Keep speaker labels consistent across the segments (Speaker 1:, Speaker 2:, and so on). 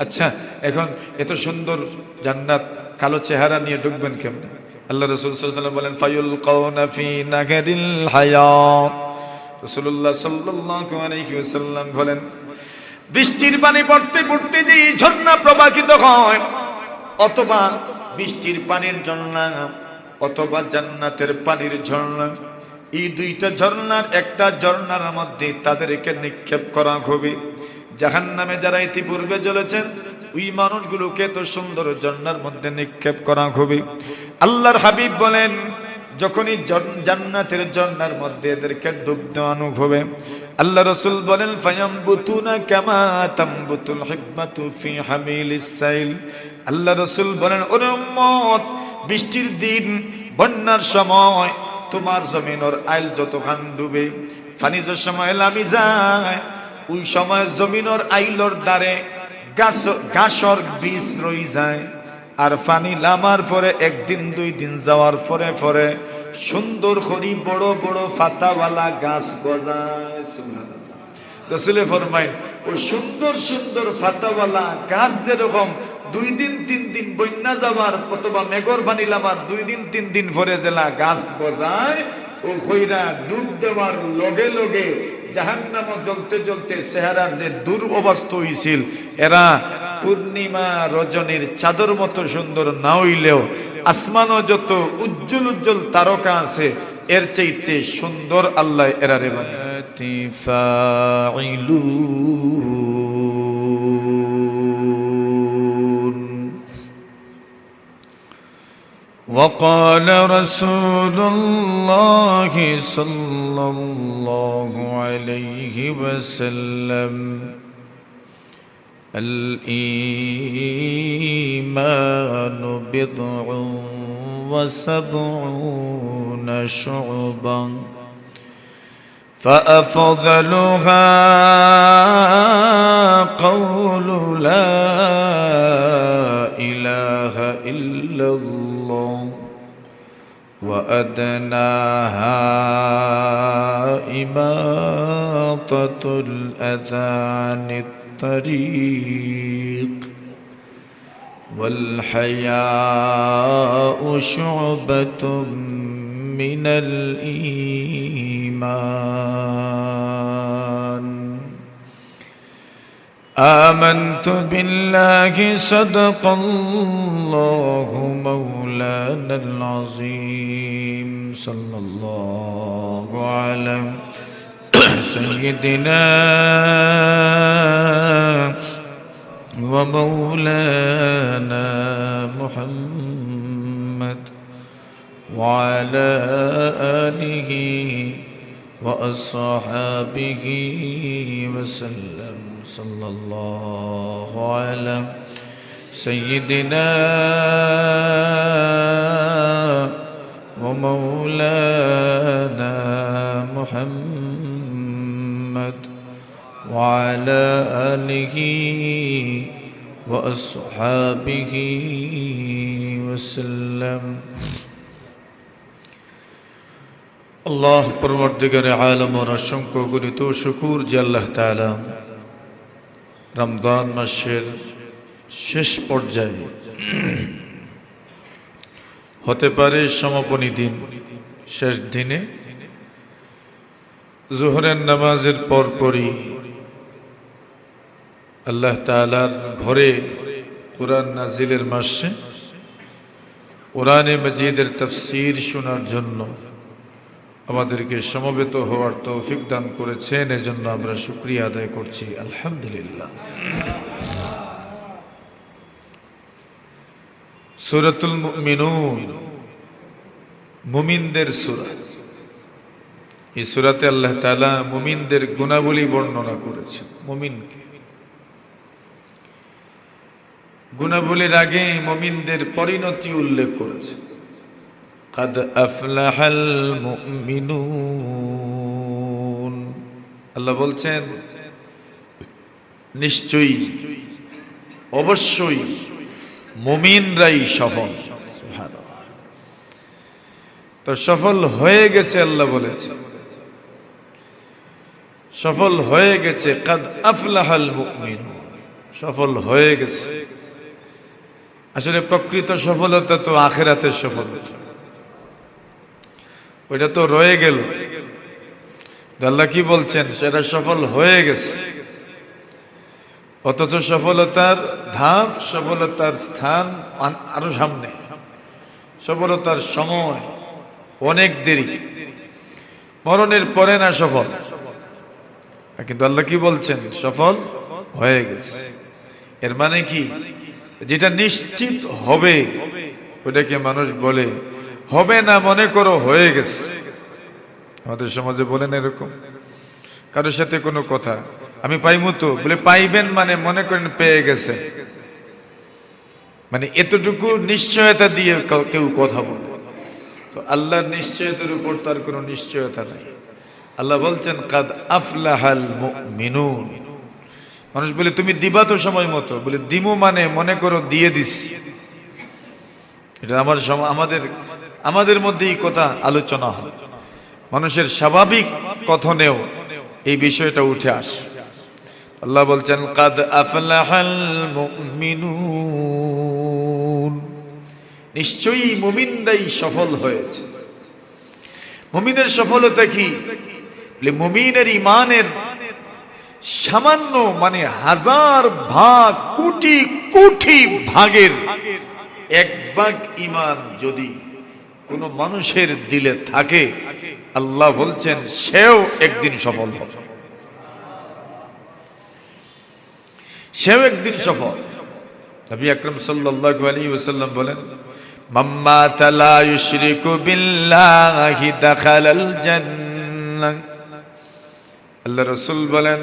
Speaker 1: আচ্ছা, এখন এত সুন্দর জান্নাত কালো চেহারা নিয়ে ঢুকবেন কেমনে? আল্লাহ রাসূল সাল্লাল্লাহু আলাইহি ওয়াসাল্লাম বলেন ফায়ুলকাউনা ফি নাহরিল হায়াত। রাসূলুল্লাহ সাল্লাল্লাহু আলাইহি ওয়াসাল্লাম বলেন, বৃষ্টির পানি পড়তে পড়তে যে ঝর্ণা প্রবাহিত হয়, অথবা বৃষ্টির পানির ঝর্ণা অথবা জান্নাতের পানির ঝর্ণা, এই দুইটা ঝর্ণার একটা ঝর্ণার মধ্যে তাদেরকে নিক্ষেপ করা হবে। জাহান্নামে যারা ইতিপূর্বে জ্বলেছেন ওই মানুষগুলোকে তো সুন্দর ঝর্ণার মধ্যে নিক্ষেপ করা হবে। আল্লাহর হাবিব বলেন, যখনই জান্নাতের ঝর্ণার মধ্যে এদেরকে ডুব দেওয়ানো হবে, আল্লাহ রাসূল বলেন ফায়ামবুতুনা কামা তামবুতুল হিব্বাতু ফি হামিলিস সাইল। আল্লাহ রাসূল বলেন, ওরে উম্মত, বৃষ্টির দিন বন্যার সময় তোমার জমিনের আইল যতখান ডুবে, পানি যে সময় লামি যায়, ওই সময় জমিনের আইলর দ্বারে গাছর বীজ রই যায়। আর পানি লামার পরে একদিন দুই দিন যাওয়ার পরে পরে সুন্দর করি বড় বড় পাতাওয়ালা গাছ গজায়। সুবহানাল্লাহ। রাসূলে ফরমায়, ওই সুন্দর সুন্দর পাতাওয়ালা গাছ যেরকম দুই দিন তিন দিন বন্যা যাবার অথবা মেঘর পানি লামার দুই দিন তিন দিন পরে জেলা গাছ গজায়, ও খৈরা ডুব দেওয়ার লগে লগে জাহান্নামে জ্বলতে জ্বলতে চেহারার যে দুরবস্থা হইছিল, এরা পূর্ণিমা রজনীর চাদর মতো সুন্দর না হইলেও আসমানও যত উজ্জ্বল উজ্জ্বল তারকা আছে এর চাইতে সুন্দর আল্লাহ এরারে বানায়। وقال رسول الله صلى الله عليه وسلم الإيمان بضع وسبعون شعبا فأفضلها قول لا إله إلا الله وأدناها إماطة الأذى عن الطريق والحياء شعبة من الإيمان آمنت بالله صدق الله مولانا العظيم صلى الله على سيدنا ومولانا محمد وعلى آله وأصحابه وسلم صلى الله على سيدنا ومولانا محمد وعلى آله وأصحابه وسلم আল্লাহ পরবর্তীকারে আলম ও অসংখ্য গণিত শুকুর যে আল্লাহ তাআলা রমজান মাসের শেষ পর্যায়ে হতে পারে সমাপনী দিন, শেষ দিনে জোহরের নামাজের পরপরই আল্লাহ তাআলার ঘরে কোরআন নাজিলের মাসে কোরআনে মাজিদের তাফসীর শোনার জন্য আমাদেরকে সমবেত হওয়ার তৌফিক দান করেছেন, এজন্য আমরা শুকরিয়া আদায় করছি আলহামদুলিল্লাহ। সূরাতুল মুমিনুন মুমিনদের সূরা। এই সূরাতে আল্লাহ তাআলা মুমিনদের গুণাবলী বর্ণনা করেছেন। মুমিনকে গুণাবলীর আগে মুমিনদের পরিণতি উল্লেখ করেছেন। قد أفلح المؤمنون আল্লাহ বলছেন নিশ্চয়ই অবশ্যই মুমিনরাই সফল। সুবহানাল্লাহ। তো সফল হয়ে গেছে, আল্লাহ বলেছে সফল হয়ে গেছে। قد أفلح المؤمنون সফল হয়ে গেছে। আসলে প্রকৃত সফলতা তো আখিরাতের সফলতা, ওইটা তো রয়ে গেল। আল্লাহ কি বলছেন, সেটা সফল হয়ে গেছে। অথচ সফলতার ধাপ, সফলতার স্থান আরো সামনে, সফলতার সময় অনেক দেরি, মরণের পরে না সফল। কিন্তু আল্লাহ কি বলছেন, সফল হয়ে গেছে। এর মানে কি, যেটা নিশ্চিত হবে ওটাকে মানুষ বলে হবে না মনে করো হয়ে গেছে। আমাদের সমাজে বলেন এরকম, কারোর সাথে কোনো কথা আমি পাইমু তো বলে পাইবেন মানে মনে করেন পেয়ে গেছে, মানে এতটুকু নিশ্চয়তা দিয়ে কেউ কথা বলে। তো আল্লাহর নিশ্চয়তার উপর তার কোনো নিশ্চয়তা নাই। আল্লাহ বলছেন কাদ আফলাহাল মুমিনুন। মানুষ বলে তুমি দিবা তো সময় মতো, বলে দিমু মানে মনে করো দিয়ে দিছি। এটা আমাদের মধ্যেই কথা আলোচনা হয়, মানুষের স্বাভাবিক কথনেও এই বিষয়টা উঠে আসে। আল্লাহ বলছেন কাদ আফলাহাল মুমিনুন, নিশ্চয়ই মুমিনরাই সফল হয়েছে। মুমিনের সফলতা কি, মুমিনের ইমানের সামান্য মানে হাজার ভাগ, কোটি কোটি ভাগের এক ভাগ ইমান যদি কোন মানুষের দিলে থাকে, আল্লাহ বলছেন সেও একদিন সফল হবে, সেও একদিন সফল। নবী আকরাম সাল্লাল্লাহু আলাইহি ওয়াসাল্লাম বলেন মাম্মা লা ইউশরিকু বিল্লাহি দাখালাল জান্নাহ। আল্লাহ রাসূল বলেন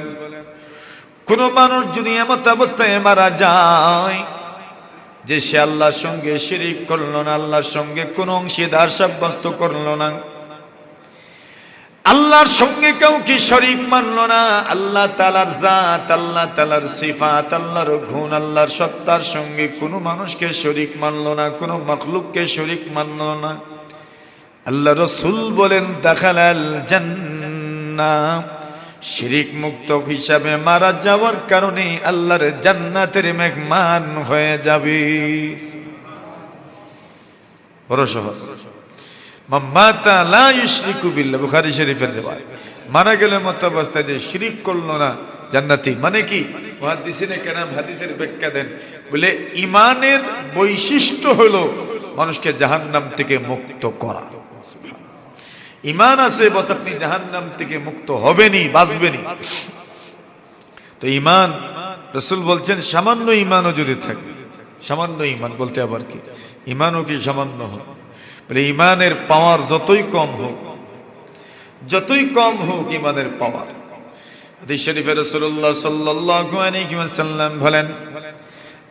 Speaker 1: কোন মানুষ যদি এমত অবস্থায় মারা যায় যে সে আল্লাহর সঙ্গে শিরিক করলো না, আল্লাহর সঙ্গে কোন অংশীদার সাব্যস্ত করলো না, আল্লাহর সঙ্গে কাউকে শরীক মানলো না, আল্লাহ তাআলার জাত, আল্লাহ তাআলার সিফাত, আল্লাহর গুণ, আল্লাহর সত্তার সঙ্গে কোনো মানুষকে শরীক মানলো না, কোনো মাখলুককে শরীক মানলো না, আল্লাহ রাসূল বলেন দাখালাল জান্নাহ, শিরিক মুক্ত হিসাবে মারা যাওয়ার কারণে আল্লাহর জান্নাতের মেহমান হয়ে যাবে। বড় সহজ। মাম্মাতা লা ইউশরিকু বিল্লাহ, বুখারী শরীফের রিওয়ায়াত। মারা গেলে মত অবস্থায় যে শিরিক করলো না জান্নাতি। মানে কি, মুহাদ্দিসিনে কেরাম হাদিসের ব্যাখ্যা দেন, বলে ইমানের বৈশিষ্ট্য হলো মানুষকে জাহান্নাম থেকে মুক্ত করা। ইমান আছে বস আপনি জাহান্নাম থেকে মুক্ত হবেনি, বাঁচবেনি। তো ইমান, রাসূল বলছেন সামান্য ইমানও যদি থাকে, সামান্য ইমান বলতে আবার কি, ইমানও কি সামান্য হয়, বলে ইমানের পাওয়ার যতই কম হোক, যতই কম হোক ইমানের পাওয়ার। হাদিস শরীফে রাসূলুল্লাহ সাল্লাল্লাহু আলাইহি ওয়াসাল্লাম বলেন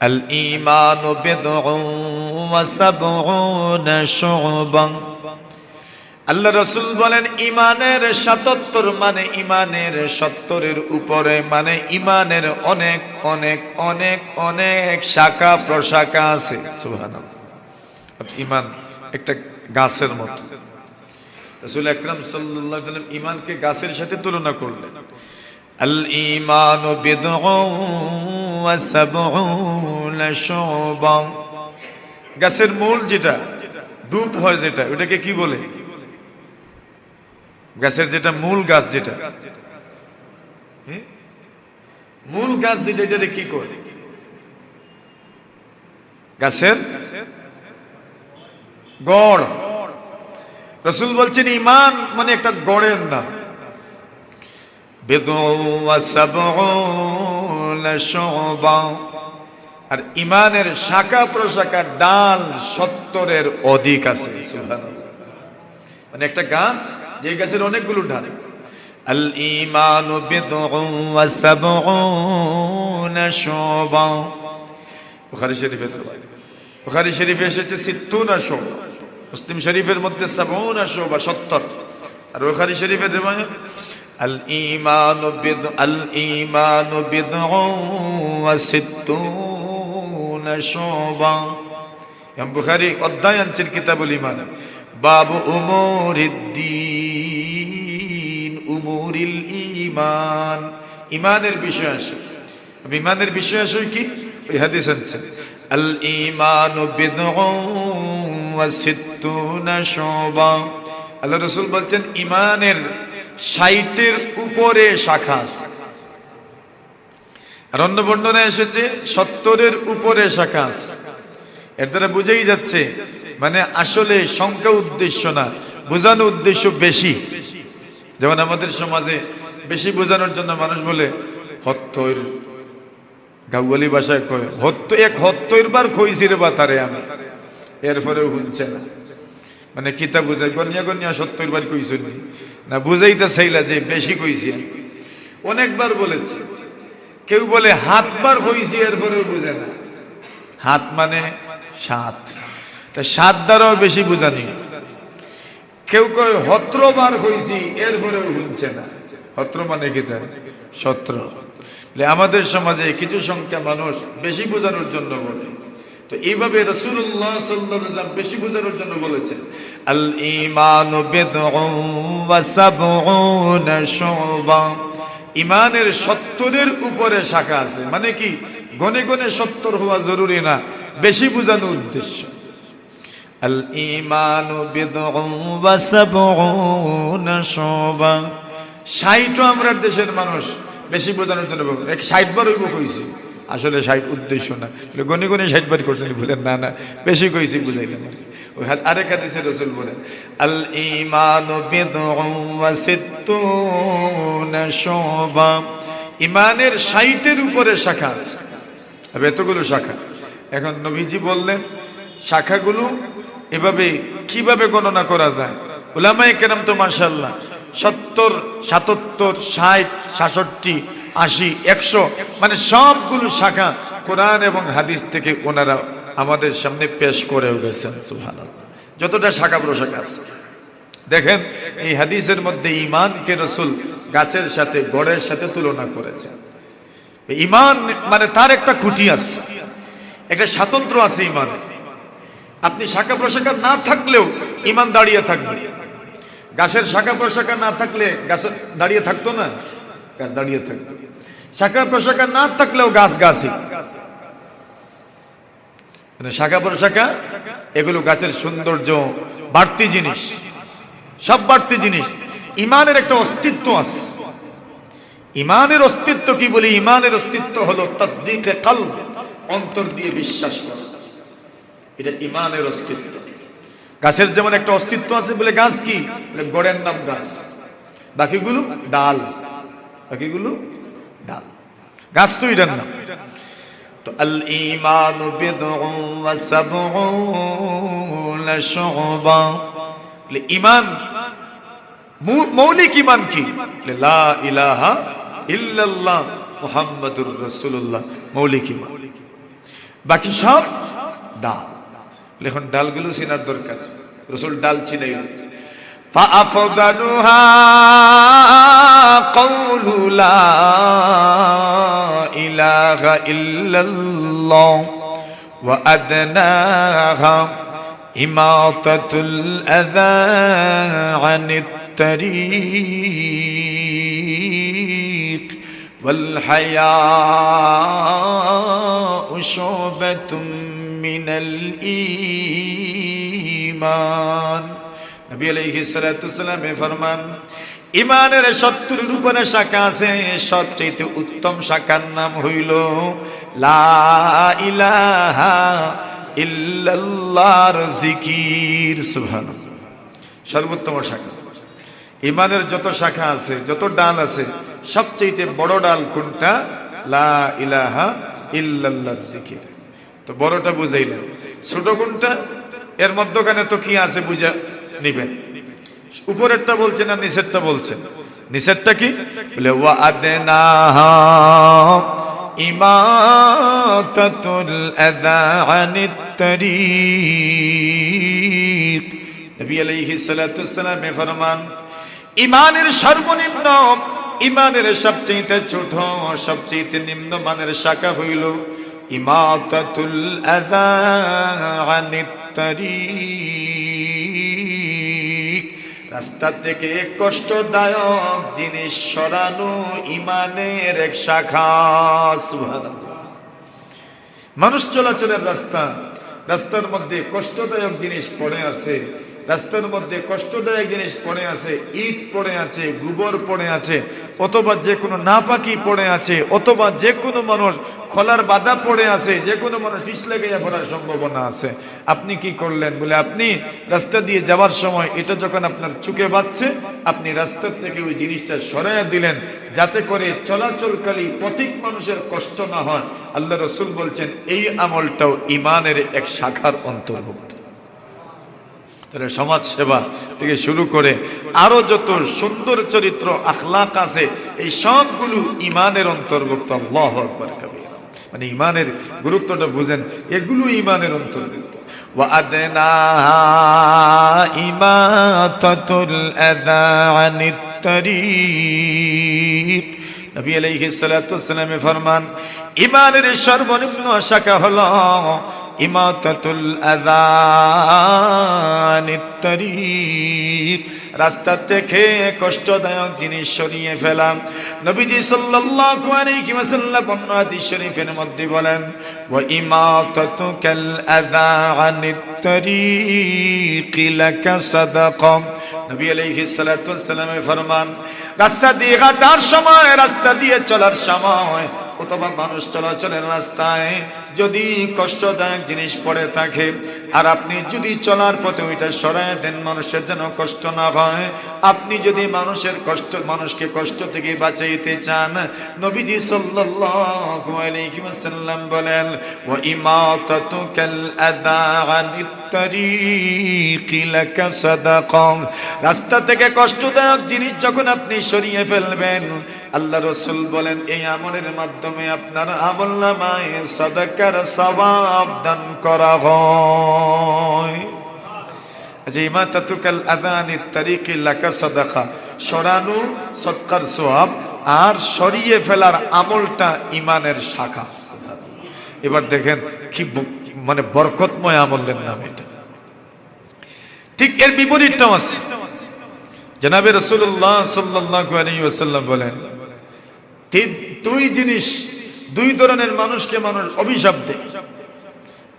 Speaker 1: আল ঈমানু বিদউন ওয়া সাবউনা শু'বান। আল্লাহ রাসূল বলেন ইমানের ৭৭ মানে ইমানের ৭০-এর উপরে, মানে ইমানের অনেক অনেক অনেক অনেক শাখা প্রশাখা আছে। সুবহানাল্লাহ। ইমান একটা গাছের মতো। রাসূল আকরাম সাল্লাল্লাহু আলাইহি ওয়াসাল্লাম ইমানকে গাছের সাথে তুলনা করলেন। আল ঈমানু বিদউন ওয়া সাবউনা শু'বা। গাছের মূল যেটা ডুব হয়, যেটা ওটাকে কি বলে, গাছের যেটা মূল গাছ, যেটা মূল গাছ যেটা, এটাকে কি করে, গাছের গড়। রাসূল বলছেন ইমান মানে একটা গড়ের নাম। বিদউন ওয়া সাবউনা শু'বা। আর ইমানের শাখা প্রশাখা ডাল ৭০-এর অধিক আছে। সুবহানাল্লাহ। মানে একটা গাছ, যে গাছের অনেকগুলো ডাল। আল ঈমানু বিদউন ওয়া সাবউনা শু'বা। বুখারী শরীফের রিওয়ায়াত। বুখারী শরীফে এসেছে ৬০ শু'বা, মুসলিম শরীফের মধ্যে ৭০ শু'বা ৭০। আর বুখারী শরীফের রিওয়ায়াত আল ঈমানু বিদউন ওয়া সিত্তুনা শু'বা। ইমাম বুখারী অধ্যায় আনছেন কিতাবুল ঈমান, বাবু উমুরিদ্দিন, উমুরিল ঈমান, ঈমানের বিষয় আছে। ইমানের বিষয় আসলে কি? ওই হাদিস আছে, আল ঈমানু বিদউন ওয়া সিত্তুনা শুবা। আল্লাহ রাসূল বলছেন ইমানের ৬০-এর উপরে শাখা আছে। আর অন্য বর্ণনায় এসেছে ৭০-এর উপরে শাখা আছে। এর দ্বারা বুঝেই যাচ্ছে মানে আসলে সংখ্যা উদ্দেশ্য না, বোঝানো উদ্দেশ্য বেশি। যেমন আমাদের সমাজে বেশি বোঝানোর জন্য মানুষ বলে হত্যর, গাউয়ালি ভাষায় কয় হত্যর বার খইছি রে বাতারে আমি, এরপরেও শুনছে না। মানে কিতা বুঝাই গনিয়া গনিয়া ৭০ বার কইছি না, বুঝাইতে চাইলা যে বেশি কইছি। অনেকবার বলেছি। কেউ বলে হাতবার হইছি, এরপরেও বুঝে না। হাত মানে ৭, তা ৭ দ্বারাও বেশি বুঝানি। কেউ কয় ১৭ বার হইছি, এরপরেও শুনছে না। ১৭ মানে কি? ১৭। আমাদের সমাজে কিছু সংখ্যা মানুষ বেশি বোঝানোর জন্য বলে। তো এইভাবে রাসূলুল্লাহ সাল্লাল্লাহু আলাইহি ওয়াসাল্লাম বেশি বোঝানোর জন্য বলেছেন আল ঈমানু বিদউন ওয়া সাবউনা শুবা। ইমানের ৭০-এর উপরে শাখা আছে। মানে কি গনে গনে ৭০ হওয়া জরুরি না, বেশি বোঝানো উদ্দেশ্য। আল ঈমানু বিদউন ওয়া সাবউনা শুবা। ৬০ আমরা দেশের মানুষ বেশি বোঝানোর জন্য ৬০ বার হইব কইছি, আসলে ৬০ উদ্দেশ্য না। গনি গনি ৬০ বার করছেন, বলেন না না বেশি কইছি বুঝাইলাম। ওই আরেক হাদিসে রাসূল বলেন আল ঈমানু বিদউন ওয়া সিত্তুনা শুবা। ইমানের ৬০-এর উপরে শাখা আছে। তবে এতগুলো শাখা, এখন নবীজি বললেন শাখাগুলো এভাবে কিভাবে গণনা করা যায়। উলামায়ে কেরাম তো মাশাআল্লাহ ৭০, ৭৭, ৬০, ৬৭, ৮০, ১০০ মানে সবগুলো শাখা কোরআন এবং হাদিস থেকে ওনারা আমাদের সামনে পেশ করেও গেছেন। সুবহানাল্লাহ, যতটা শাখা প্রশাখা আছে। দেখেন এই হাদিসের মধ্যে ঈমানকে রাসূল গাছের সাথে, গড়ের সাথে তুলনা করেছেন। ঈমান মানে তার একটা খুঁটি আছে, একটা স্বাতন্ত্র্য আছে ঈমানে। আপনি শাখা প্রশাখা না থাকলেও ঈমান দাঁড়িয়ে থাকবে। গাছের শাখা প্রশাখা না থাকলে গাছ দাঁড়িয়ে থাকতো না, গাছ দাঁড়িয়ে থাকতো। শাখা প্রশাখা না থাকলেও গাছ গাছই। মানে শাখা প্রশাখা এগুলো গাছের সৌন্দর্য, বাড়তি জিনিস, সব বাড়তি জিনিস। ইমানের একটা অস্তিত্ব আছে। ইমানের অস্তিত্ব কি বলি? ইমানের অস্তিত্ব হলো তাসদীকে কলব, অন্তর দিয়ে বিশ্বাস করা। এটা ইমানের অস্তিত্ব। গাছের যেমন একটা অস্তিত্ব আছে বলে গাছ কি? গড়ের নাম গাছ, বাকিগুলো ডাল, বাকিগুলো ডাল। গাছ তো এটার নাম। তো আল ঈমানু বিদউন ওয়া সাবউনা শুবা। ঈমান মৌলিক ঈমান কি? লা ইলাহা ইল্লাল্লাহ মুহাম্মাদুর রাসূলুল্লাহ, মৌলিক ঈমান। বাকি সব ডাল। এখন ডালগুলো চিনার দরকার। রাসূল ডাল চিনাইলেন। ফাআফদালুহা কাউলু লা ইলাহা ইল্লাল্লাহ ওয়া আদনাহা ইমাতাতুল আযা আনিত তারিক ওয়াল হায়াউ শুবাতুম মিনাল ঈমান। নবী আলাইহিস সালাতু ওয়াসসালাম ফরমান ঈমানের ৭০-এর উপরে শাখা আছে। সবচেয়ে উত্তম শাখার নাম হইল লা ইলাহা ইল্লাল্লাহর জিকির। সুবহানাল্লাহ, সর্বোত্তম শাখা। ঈমানের যত শাখা আছে, যত ডাল আছে, সবচেয়ে বড় ডাল কোনটা? লা ইলাহা ইল্লাল্লাহর জিকির। তো বড়টা বুঝাইলেন, ছোট কোনটা? এর মধ্যখানে তো কি আছে বুঝা নিবেন। উপরেরটা বলছেন না নিচেরটা বলছেন? নিচেরটা কি বলে? ওয়া আদনাহা ইমাতাতুল আযা আনিত তারিক। নবী আলাইহিস সালাতু ওয়াসসালাম ফরমান ঈমানের সর্বনিম্ন, ঈমানের সবচেয়ে ছোট, সবচেয়ে নিম্ন মানের শাখা হইল ইমাতাতুল আযা আনিত তারিক, রাস্তা থেকে কষ্টদায়ক জিনিস সরানো ঈমানের এক শাখা। সুবহানাল্লাহ। মানুষ চলাচলের রাস্তা, রাস্তার মধ্যে কষ্টদায়ক জিনিস পড়ে আছে, রাস্তার মধ্যে কষ্টদায়ক জিনিস পড়ে আছে, ইট পড়ে আছে, গোবর পড়ে আছে, অথবা যে কোনো নাপাকি পড়ে আছে, অথবা যে কোনো মানুষ খোলার বাধা পড়ে আছে, যে কোনো মানুষ পিছলে গিয়ে পড়ার সম্ভাবনা আছে। আপনি কি করলেন? বলে আপনি রাস্তা দিয়ে যাওয়ার সময় এটা যখন আপনার চোখে বাজছে, আপনি রাস্তা থেকে ওই জিনিসটা সরাইয়া দিলেন, যাতে করে চলাচলকারী প্রত্যেক মানুষের কষ্ট না হয়। আল্লাহ রাসূল বলছেন এই আমলটাও ঈমানের এক শাখার অন্তর্ভুক্ত। সমাজ সেবা থেকে শুরু করে আরো যত সুন্দর চরিত্র আখলাক আছে, এই সবগুলো ঈমানের অন্তর্ভুক্ত। আল্লাহু আকবার কাবীরা। মানে ঈমানের গুরুত্বটা বুঝেন, এগুলো ঈমানের অন্তর্ভুক্ত। ওয়া আদনা ইমাতাতুল আযা আনিত তারিক। নবী আলাইহিস সালাতু ওয়াস সালামে ফরমান, ঈমানের সর্বনিম্ন শাখা হলো ইমাতাতুল আযা আনিত তারিক, রাস্তা থেকে কষ্টদায়ক জিনিস সরিয়ে ফেলা। নবীজি সাল্লাল্লাহু আলাইহি ওয়াসাল্লাম অন্য হাদিস শরীফের মধ্যে বলেন, ওয়া ইমাতাতুকাল আযা আনিত তারিক লাকা সাদাকা। নবী আলাইহিস সালাতু ওয়াস সালামে ফরমান, রাস্তা দিয়ে হাঁটার সময়, রাস্তা দিয়ে চলার সময়, অথবা মানুষ চলাচলের রাস্তায় যদি কষ্টদায়ক জিনিস পড়ে থাকে, আর আপনি যদি চলার পথে ওইটা সরায় দেন, মানুষের যেন কষ্ট না হয়, আপনি যদি মানুষকে কষ্ট থেকে বাঁচাইতে চান, নবীজি সাল্লাল্লাহু আলাইহি ওয়াসাল্লাম বলেন, ওয়া ইমাতাতুকাল আযা আনিত তারিক লাকা সাদাকা। রাস্তা থেকে কষ্টদায়ক জিনিস যখন আপনি সরিয়ে ফেলবেন, আল্লাহ রাসূল বলেন এই আমলের মাধ্যমে আপনার আমলনামায় সাদাকার সওয়াব দান করা হয়। যে ইমাতাতুকাল আযা আনিত তারিক লাকা সাদাকা, সরানো সদকার সওয়াব, আর সরিয়ে ফেলার আমলটা ঈমানের শাখা। এবার দেখেন কি মানে বরকতময় আমলের নাম এটা। ঠিক এর বিপরীতটাও আছে। জনাবে রাসূলুল্লাহ সাল্লাল্লাহু আলাইহি ওয়াসাল্লাম বলেন, দুই ধরনের মানুষকে মানুষ অভিশাপ দেয়।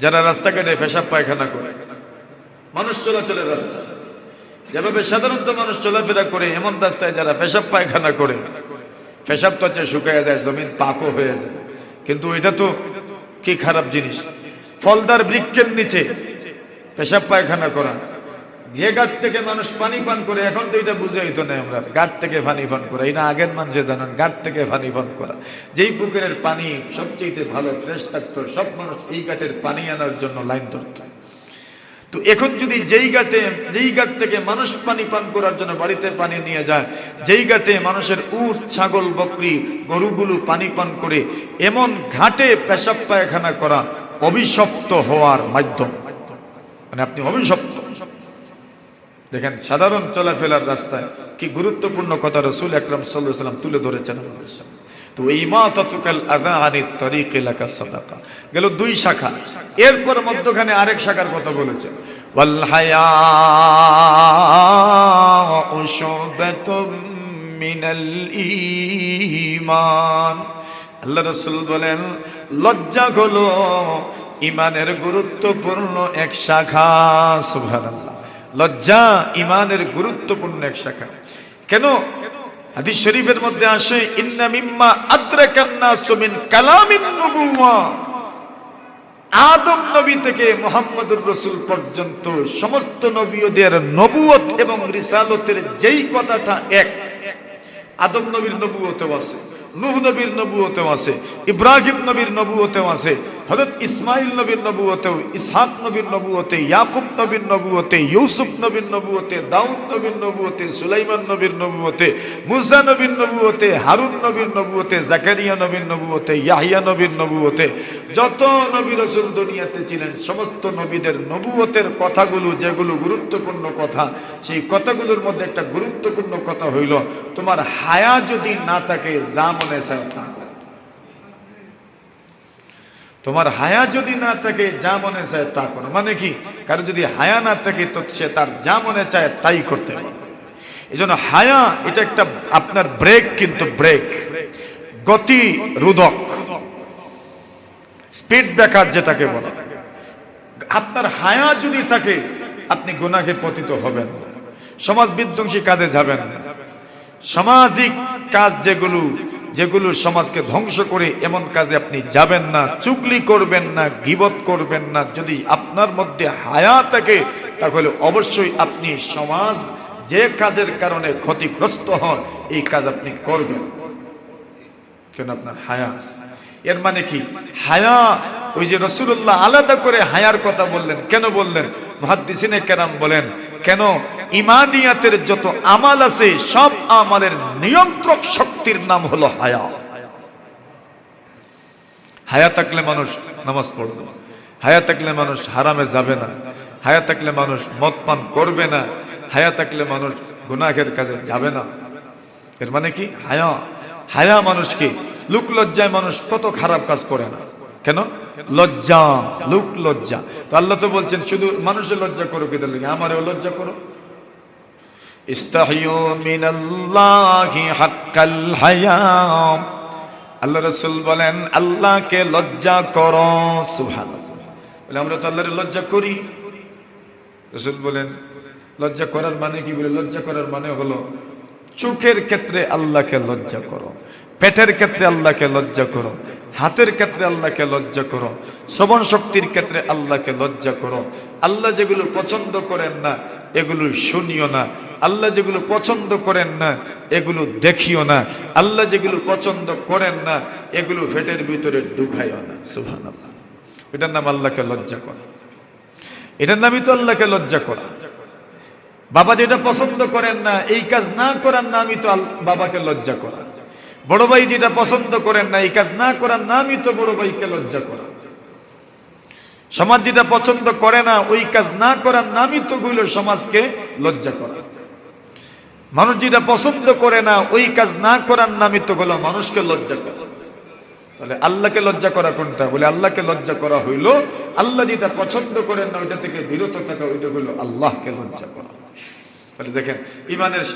Speaker 1: যারা রাস্তাঘাটে পেশাব পায়খানা করে, মানুষ চলাচলের রাস্তা, যেভাবে সাধারণত মানুষ চলাফেরা করে, এমন রাস্তায় যারা পেশাব পায়খানা করে, পেশাব তো শুকায় যায়, জমিন পাকও হয়ে যায়, কিন্তু এটা তো কি খারাপ জিনিস। ফলদার বৃক্ষের নিচে পেশাব পায়খানা করা, যে গাছ থেকে মানুষ পানি পান করে, এখন তো এটা বুঝে হইতো না আমরা, গাছ থেকে পানি পান করা, এটা আগের মানুষে জানেন, গাছ থেকে পানি পান করা। যেই পুকুরের পানি সবচেয়ে ভালো ফ্রেশ থাকতো, সব মানুষ এই গাছের পানি আনার জন্য লাইন ধরত। তো এখন যদি যেই গাছ থেকে মানুষ পানি পান করার জন্য বাড়িতে পানি নিয়ে যায়, যেই ঘাটে মানুষের উট, ছাগল, বকরি, গরুগুলো পানি পান করে, এমন ঘাটে পেশাব পায়খানা করা অভিশপ্ত হওয়ার মাধ্যম। মানে আপনি অভিশপ্ত। দেখেন সাধারণ চলাফেরার রাস্তায় কি গুরুত্বপূর্ণ কথা রাসূল আকরাম সাল্লাল্লাহু আলাইহি ওয়াসাল্লাম তুলে ধরেছেন আমাদের সামনে। তো ইমাতাতুকাল আযা আনিত তারিক লাকা সাদাকা গেল দুই শাখা। এরপর মধ্যখানে আরেক শাখার কথা বলেছেন, ওয়াল হায়াউ শুবাতুম মিনাল ঈমান। আল্লাহ রাসূল বলেন, লজ্জা হলো ঈমানের গুরুত্বপূর্ণ এক শাখা। সুবহানাল্লাহ। লজ্জা ঈমানের গুরুত্বপূর্ণ এক শাখা। কেন? হাদিস শরীফের মধ্যে আসে, ইন্না মিম্মা আদরাকান নাসু মিন কালামিন নবুওয়া। আদম নবী থেকে মুহাম্মদুর রাসূল পর্যন্ত সমস্ত নবীদের নবুয়ত এবং রিসালতের যেই কথাটা এক, আদম নবীর নবুয়তেও আছে, নূহ নবীর নবুয়তেও আছে, ইব্রাহিম নবীর নবুয়তেও আছে, হযরত ইসমাইল নবীর নবুয়তেও, ইসহাক নবীর নবুয়তে, ইয়াকুব নবীর নবুয়তে, ইউসুফ নবীর নবুয়তে, দাউদ নবীর নবুয়তে, সুলাইমান নবীর নবুয়তে, মুসা নবীর নবুয়তে, হারুন নবীর নবুয়তে, জাকারিয়া নবীর নবুয়তে, ইয়াহইয়া নবীর নবুয়তে, যত নবী রাসূল দুনিয়াতে ছিলেন সমস্ত নবীদের নবুয়তের কথাগুলো যেগুলো গুরুত্বপূর্ণ কথা, সেই কথাগুলোর মধ্যে একটা গুরুত্বপূর্ণ কথা হইল, তোমার হায়া যদি না থাকে যা মনে চায় তা। তোমার হায়া যদি না থাকে যা মনে চায় তা করো। মানে কি? কারণ যদি হায়া না থাকে তো সে তার যা মনে চায় তাই করতে পারে। এজন্য হায়া এটা একটা আপনার ব্রেক, কিন্তু ব্রেক গতি রোধক, স্পিড ব্রেকার যেটাকে বলে। আপনার হায়া যদি থাকে আপনি গুনাহে পতিত হবেন না, সমাজ বিধ্বংসী কাজে যাবেন না। সামাজিক কাজ যেগুলো সমাজকে ধ্বংস করে এমন কাজে আপনি যাবেন না। চুগলি করবেন না, গীবত করবেন না। যদি আপনার মধ্যে হায়া থাকে তাহলে অবশ্যই আপনি সমাজ যে কাজের কারণে ক্ষতিগ্রস্ত হন এই কাজ আপনি করবেন, কেন আপনার হায়া। এর মানে কি? হায়া, ওই যে রাসূলুল্লাহ আলাদা করে হায়ার কথা বললেন, কেন বললেন? মুহাদ্দিসিনে কেরাম বলেন, কেন ইমানিয়াতের যত আমাল আছে সব আমালের নিয়ন্ত্রক শক্তির নাম হলো হায়া। হায়া থাকলে মানুষ নামাজ পড়বে, হায়া থাকলে মানুষ হারামে যাবে না, হায়া থাকলে মানুষ মদ পান করবে না, হায়া থাকলে মানুষ গুনাহের কাজে যাবে না। এর মানে কি? হায়া। হায়া মানুষকে, লোক লজ্জায় মানুষ কত খারাপ কাজ করে না, কেন? লজ্জা, লোক লজ্জা। তো আল্লাহ তো বলছেন শুধু মানুষের লজ্জা করো, কি লাগে আমারও লজ্জা করো। ইস্তাহিয়ু মিনাল্লাহি হাক্কাল হায়া। আল্লাহ রাসূল বলেন আল্লাহকে লজ্জা করো। সুবহানাল্লাহ। বলে আমরা তো আল্লাহর লজ্জা করি। রাসূল বলেন লজ্জা করার মানে কি? বলে লজ্জা করার মানে হলো চোখের ক্ষেত্রে আল্লাহকে লজ্জা করো, পেটের ক্ষেত্রে আল্লাহকে লজ্জা করো, হাতের ক্ষেত্রে আল্লাহকে লজ্জা করো, শ্রবণ শক্তির ক্ষেত্রে আল্লাহকে লজ্জা করো। আল্লাহ যেগুলো পছন্দ করেন না এগুলো শুনিও না, আল্লাহ যেগুলো পছন্দ করেন না এগুলো দেখিও না, আল্লাহ যেগুলো পছন্দ করেন না এগুলো পেটের ভিতরে ঢুকাইও না। সুবহানাল্লাহ। এটার নাম আল্লাহকে লজ্জা করা। এটার নামই তো আল্লাহকে লজ্জা করা। বাবা যেটা পছন্দ করেন না এই কাজ না করার নামই তো বাবাকে লজ্জা করা। বড় ভাই যেটা পছন্দ করেন না এই কাজ না করার নামই তো বড় ভাইকে লজ্জা করা। সমাজ যেটা পছন্দ করে না ওই কাজ না করার নামই তো গুলো সমাজকে লজ্জা করা। মানুষ যেটা পছন্দ করে না ওই কাজ না করার নামই তো গুলো মানুষকে লজ্জা করা। তাহলে আল্লাহকে লজ্জা করা কোনটা? বলে আল্লাহকে লজ্জা করা হইলো আল্লাহ যেটা পছন্দ করেন না ওইটা থেকে বিরত থাকা, ওইটা হইলো আল্লাহকে লজ্জা করা। দেখেন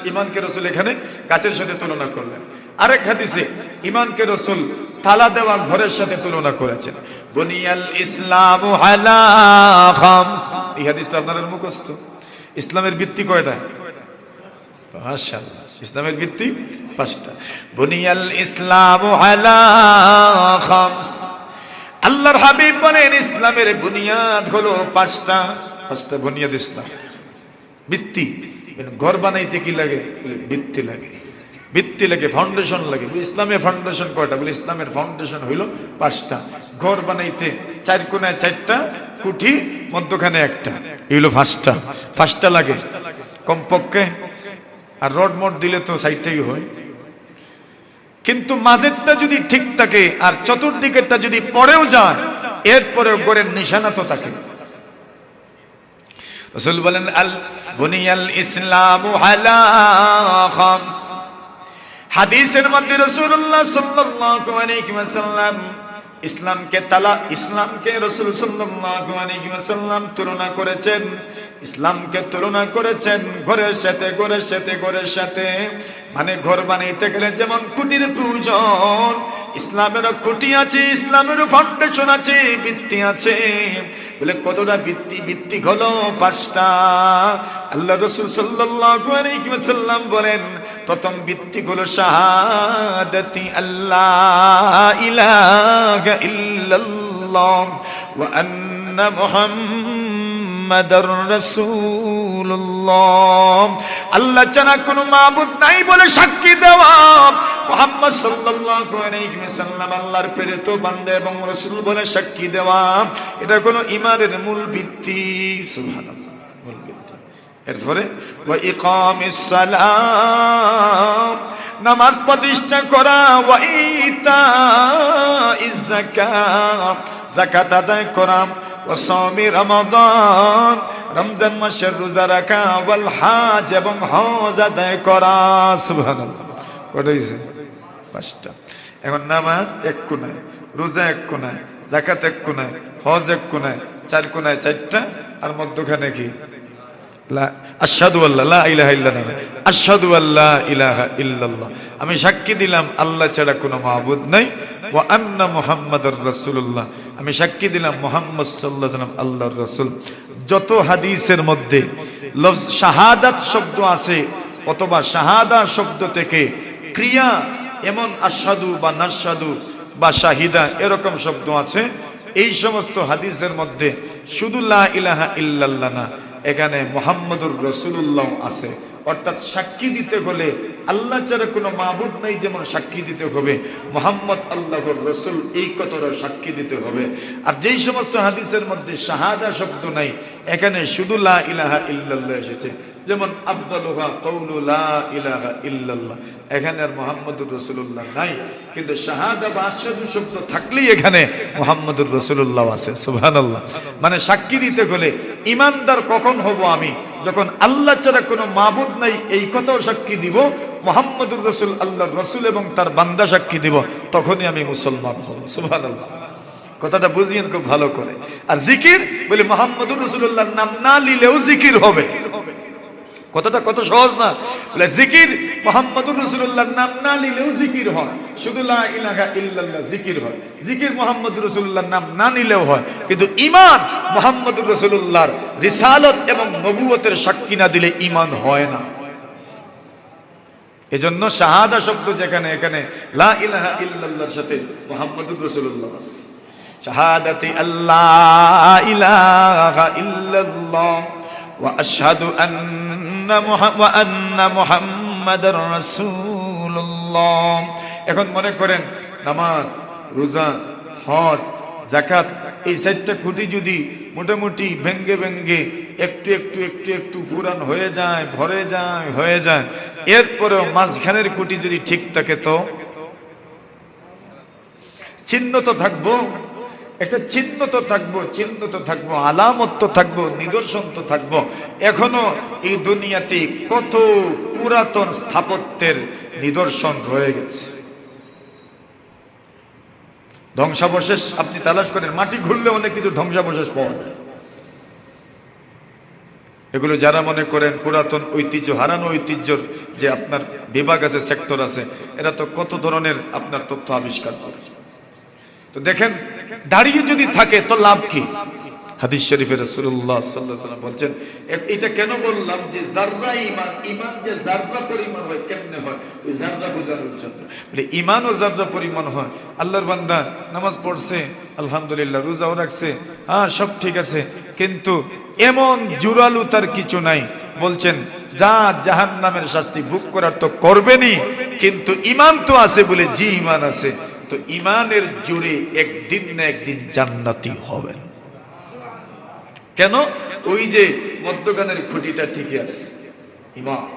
Speaker 1: ইমানকে রাসূল এখানে কাচের সাথে তুলনা করলেন। আরেক হাদিসে ইমানকে রাসূল তালা দেওয়া ঘরের সাথে তুলনা করেছেন। বুনিয়াল ইসলামু আলা খামস। এই হাদিসটা আপনাদের মুখস্থ। ইসলামের ভিত্তি কয়টা? মাশাআল্লাহ, ইসলামের ভিত্তি 5টা। বুনিয়াল ইসলামু আলা খামস। আল্লাহর হাবিব বলেন ইসলামের বুনিয়াদ হলো 5টা। 5টা বুনিয়াদ ইসলাম, ভিত্তি। ঘর বানাইতে কি লাগে? ভিত্তি লাগে। ভিত্তি লাগে, ফাউন্ডেশন লাগে। ইসলামের ফাউন্ডেশন কয়টা? বলে ইসলামের ফাউন্ডেশন হইল 5টা। ঘর বানাইতে 4 কোণায় 4টা কুঠি, মধ্যখানে একটা, এগুলো 5টা লাগে কমপক্ষে। আর রড মড দিলে তো 4টাই হয়। কিন্তু মাঝেরটা যদি ঠিক থাকে আর চতুর্দিকেরটা যদি পড়েও যায় এরপরেও ঘরের নিশানা তো থাকে। রাসূল বলেন আল বুনিয়াল ইসলামু আলা খামস। হাদিসের মধ্যে রাসূলুল্লাহ সাল্লাল্লাহু আলাইহি ওয়াসাল্লাম ইসলামকে রাসূল সাল্লাল্লাহু আলাইহি ওয়াসাল্লাম তুলনা করেছেন। ইসলামকে তুলনা করেছেন ঘরের সাথে। মানে ঘর বানাইতে গেলে যেমন খুঁটির প্রয়োজন, ইসলামেরও খুঁটি আছে, ইসলামেরও ফাউন্ডেশন আছে, ভিত্তি আছে। বলে কতটা ভিত্তি? ভিত্তি হলো 5টা। আল্লাহ রাসূল সাল্লাল্লাহু আলাইহি ওয়াসাল্লাম বলেন প্রথম ভিত্তি হলো শাহাদাতি আল্লাহ ইলাহা ইল্লাল্লাহ ওয়া আন্না মুহাম্মাদার রাসূলুল্লাহ। আল্লাহ ছাড়া কোনো মাবুদ নাই বলে সাক্ষী দেওয়া, মুহাম্মদ সাল্লাল্লাহু আলাইহি ওয়াসাল্লাম আল্লাহর প্রেরিত বান্দা এবং রাসূল বলে সাক্ষী দেওয়া, এটা কোনো ঈমানের মূল ভিত্তি। সুবহানাল্লাহ, মূল ভিত্তি। এরপরে ওয়া ইকামিস সালাম, নামাজ প্রতিষ্ঠা করা, ওয়া ইতাইজ যাকাত, যাকাত আদায় করা, ওয়া সাওমি রমাদান, রমজান মাসের রোজা রাখা, ওয়াল হজ, এবং হজ আদায় করা। সুবহানাল্লাহ, কয়টা হইছে? 5টা। এখন নামাজ 1 কোণায়, রোজা 1 কোণায়, যাকাত 1 কোণায়, হজ 1 কোণায়, 4 কোণায় 4টা, আর মধ্যখানে কি? আশহাদু আল্লা লা ইলাহা ইল্লাল্লাহ, আশহাদু আল্লা ইলাহা ইল্লাল্লাহ, আমি সাক্ষী দিলাম আল্লাহ ছাড়া কোনো মাবুদ নাই, ওয়া আন্না মুহাম্মাদুর রাসূলুল্লাহ, আমি সাক্ষী দিলাম মুহাম্মদ সাল্লাল্লাহু আলাইহি ওয়াসাল্লাম আল্লাহর রাসূল। যত হাদিসের মধ্যে লফজ শাহাদাত শব্দ আছে অথবা শাহাদা শব্দ থেকে ক্রিয়া এমন আশহাদু বা নাশহাদু বা শাহিদা এরকম শব্দ আছে, এই সমস্ত হাদিসের মধ্যে শুধু লা ইলাহা ইল্লাল্লাহ না, এখানে মুহাম্মাদুর রাসূলুল্লাহ আছে। অর্থাৎ সাক্ষী দিতে হলে আল্লাহ ছাড়া কোনো মাবুদ নাই যেমন সাক্ষী দিতে হবে, মুহাম্মদ আল্লাহর রাসূল এই কথাটা সাক্ষী দিতে হবে। আর যেই সমস্ত হাদিসের মধ্যে শাহাদা শব্দ নাই, এখানে শুধু লা ইলাহা ইল্লাল্লাহ এসেছে, যেমন আফদালুহা কওলু লা ইলাহা ইল্লাল্লাহ, এখানে আর মুহাম্মাদুর রাসূলুল্লাহ নাই, কিন্তু শাহাদা বা আশহাদু শব্দ থাকলেই এখানে মুহাম্মাদুর রাসূলুল্লাহ আছে। সুবহানাল্লাহ। মানে সাক্ষী দিতে হলে ঈমানদার কখন হব আমি? যখন আল্লাহ ছাড়া কোনো মাবুদ নাই এই কথাও সাক্ষী দিব, মুহাম্মাদুর রাসূল আল্লাহর রাসূল এবং তার বান্দা সাক্ষী দিব, তখনই আমি মুসলমান হব। সুবহানাল্লাহ। কথাটা বুঝিয়েন খুব ভালো করে। আর জিকির বলে মুহাম্মাদুর রাসূলুল্লাহর নাম না নিলেও জিকির হবে। কথাটা কত সহজ না? বলে জিকির মুহাম্মাদুর রাসূলুল্লাহর নাম না নিলেও জিকির হয়, শুধু লা ইলাহা ইল্লাল্লাহ জিকির হয়। জিকির মুহাম্মাদুর রাসূলুল্লাহর নাম না নিলেও হয়, কিন্তু ঈমান মুহাম্মাদুর রাসূলুল্লাহর রিসালাত এবং নবুয়তের সাক্ষী না দিলে ঈমান হয় না। এজন্য শাহাদা শব্দ যেখানে, এখানে লা ইলাহা ইল্লাল্লাহর সাথে মুহাম্মাদুর রাসূলুল্লাহ আছে। শাহাদাতি আল্লাহ ইলাহা ইল্লাল্লাহ ওয়া আশহাদু আন্না মুহাম্মাদার রাসূলুল্লাহ। এখন মনে করেন নামাজ, রোজা, হজ, যাকাত এই চারটা খুঁটি যদি মোটামুটি ভেঙ্গে ভেঙ্গে একটু একটু একটু একটু পুরান হয়ে যায়, ভরে যায়, হয়ে যায়, এরপরেও মাঝখানের খুঁটি যদি ঠিক থাকে তো চিহ্ন তো থাকবো, একটা চিহ্ন তো থাকবো, চিহ্ন তো থাকবো, আলামত তো থাকবো, নিদর্শন তো থাকবো। এখনো এই দুনিয়াতে কত পুরাতন স্থাপত্যের নিদর্শন রয়ে গেছে। ধ্বংসাবশেষ আপনি তালাশ করেন, মাটি খুললে অনেক কিছু ধ্বংসাবশেষ পাওয়া যায়। এগুলো যারা মনে করেন পুরাতন ঐতিহ্য, হারানো ঐতিহ্যর যে আপনার বিভাগ আছে, সেক্টর আছে, এরা তো কত ধরনের আপনার তথ্য আবিষ্কার করে। তো দেখেন, দাঁড়িয়ে যদি থাকে তো লাভ কি? হাদিস শরীফে রাসূলুল্লাহ সাল্লাল্লাহু আলাইহি ওয়াসাল্লাম বলছেন, এটা কেন বললাম যে যাররা ঈমান, ঈমান যে যাররা পরিমাণ হয় কেমনে হয়, ওই যাররা বোঝানোর জন্য। মানে ঈমানও যাররা পরিমাণ হয়। আল্লাহর বান্দা নামাজ পড়ছে, আলহামদুলিল্লাহ, রোজাও রাখছে, হ্যাঁ সব ঠিক আছে, কিন্তু এমন জোরালু তার কিছু নাই। বলছেন যা জাহান্নামের শাস্তি ভোগ করার তো করবেনই, কিন্তু ঈমান তো আছে বলে, জি ঈমান আছে, তো ঈমানের জোরে একদিন না একদিন জান্নাতি হবেন। কেন? ওই যে মধ্যখানের খুঁটিটা ঠিকই আছে, ঈমান।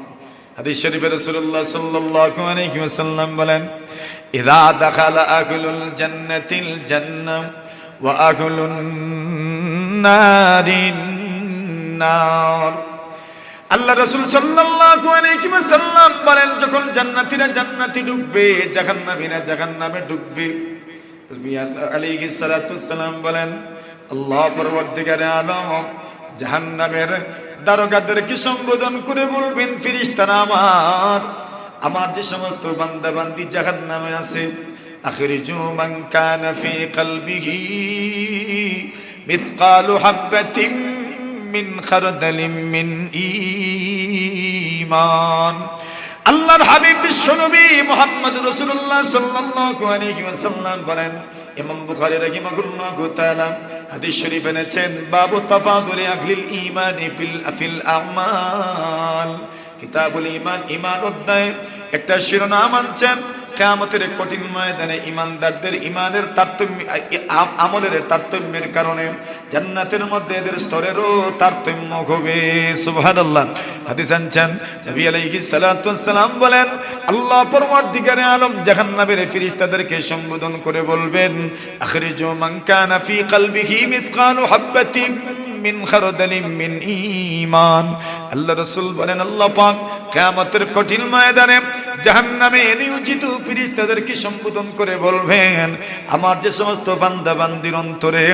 Speaker 1: হাদিস শরীফে রাসূলুল্লাহ সাল্লাল্লাহু আলাইহি ওয়াসাল্লাম বলেন, ইযা দাখালা আহলুল জান্নাতিল জান্নাহ ওয়া আহলুন নারিন নার। আল্লাহ রাসূল সাল্লাল্লাহু আলাইহি ওয়াসাল্লাম বলেন, যখন জান্নাতীরা জান্নাতে ঢুকবে, জাহান্নামীরা জাহান্নামে ঢুকবে, নবী আলাইহিস সালাতু ওয়াসসালাম বলেন, আল্লাহ পরবর্তীকারে আলম জাহান্নামের দারোগাদেরকে সম্বোধন করে বলবেন, ফেরেশতারা আমার যে সমস্ত বান্দা বান্দি জাহান্নামে আছে, আখরিজু মান কানা ফি কলবিহি মিসকালু হাববাতিন মিন খারদালিন মিন ঈমান। আল্লাহর হাবিব বিশ্বনবী মুহাম্মদ রাসূলুল্লাহ সাল্লাল্লাহু আলাইহি ওয়াসাল্লাম বলেন, ইমাম বুখারী রাহিমাহুল্লাহু তাআলা হাদিস শরীফ এনেছেন, বাবু তাফাদুলি আহলিল ঈমানি ফিল আমাল, কিতাবুল ঈমান, ঈমান অধ্যায়ে একটা শিরোনাম আনছেন, কিয়ামতের কঠিন ময়দানে ঈমানদারদের ঈমানের তারতম্য, আমলের তারতম্যের কারণে জান্নাতের মধ্যে এদের স্তরেরও তারতম্য হবে। সুবহানাল্লাহ। হাদিস আনছেন, নবী আলাইহিস সালাতু ওয়াসসালাম বলেন, আল্লাহ পরবর্তীকারে আলম জাহান্নামের ফেরেশতাদেরকে সম্বোধন করে বলবেন, আখরিজু মান কানা ফি কলবিহি মিসকালু হাববাতিন মিন খারদালিন মিন ঈমান। আল্লাহ রাসূল বলেন, আল্লাহ পাক কিয়ামতের কঠিন ময়দানে জাহান্নামে নিয়োজিত ফেরেশতাদেরকে সম্বোধন করে বলবেন, আমার যে সমস্ত বান্দা বান্দির অন্তরে